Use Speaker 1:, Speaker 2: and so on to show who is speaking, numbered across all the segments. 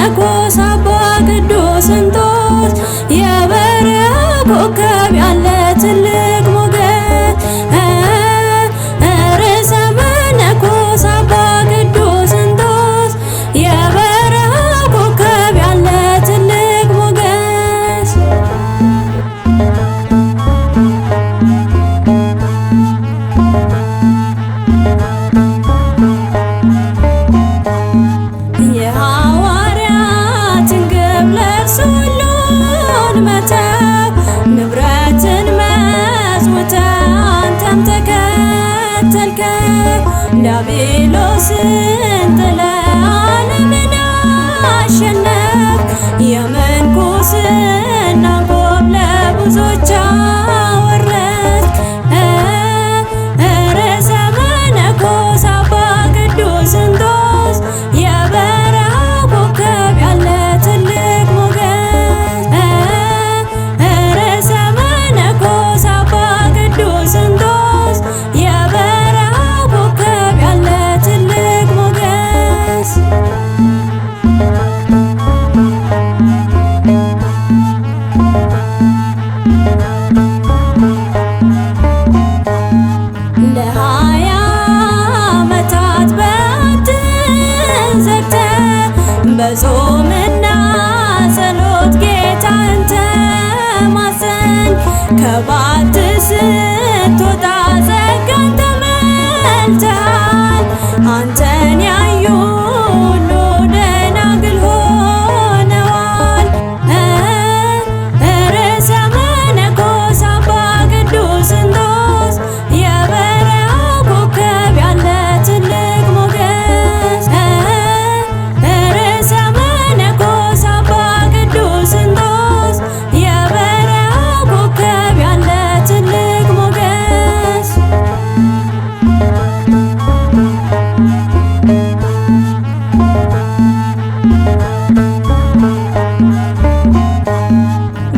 Speaker 1: መነኮስ አባ ቅዱስ እንጦስ የበረሃ ኮከብ ያለ ትልቅ ሞገስ ርዕሰ መነኮስ አባ ቅዱስ እንጦስ የበረሃ ኮከብ ያለ ትልቅ ሞገስ የሐዋርያትን ግብ ለእርሱ ሁሉን መተው ንብረትን መጽውተህ አንተም ተከተልከው ዲያብሎስን ጥለህ ዓለምን አሸነፍክ የምንኩስና ቆብ ለብዙዎች አወረስክ ርዕሰ መነኮስ አባ ቅዱስ እንጦስ የበረሃ ኮከብ ያለ ትልቅ ሞገስ ርዕሰ መነኮስ አባ ቅዱስ እንጦስ የበረሃ ኮከብ ያለ ትልቅ ሞገስ ለ20 ዓመታት በዓትን ዘግተህ በጾምና ጸሎት ጌታህን ተማጸንክ ከበዓት ስትወጣ ጸጋን ተመልተሃል አንተን ያዩ ሁሉ ደናግል ሆነዋል ርዕሰ መነኮስ አባ ቅዱስ እንጦስ የበረሃ ኮከብ ያለ ትልቅ ሞገስ ርዕሰ መነኮስ አባ ቅዱስ እንጦስ የበረሃ ኮከብ ያለ ትልቅ ሞገስ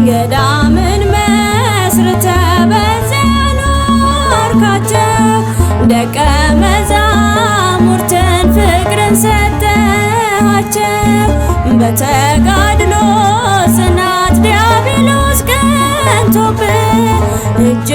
Speaker 1: ገዳምን መስርተህ በዚያ አኖርካቸው ደቀ መዛሙርትን ፍቅርን ሰጠሃቸው በተጋድሎ ጽናት ዲያብሎስ ቀንቶብህ እጅ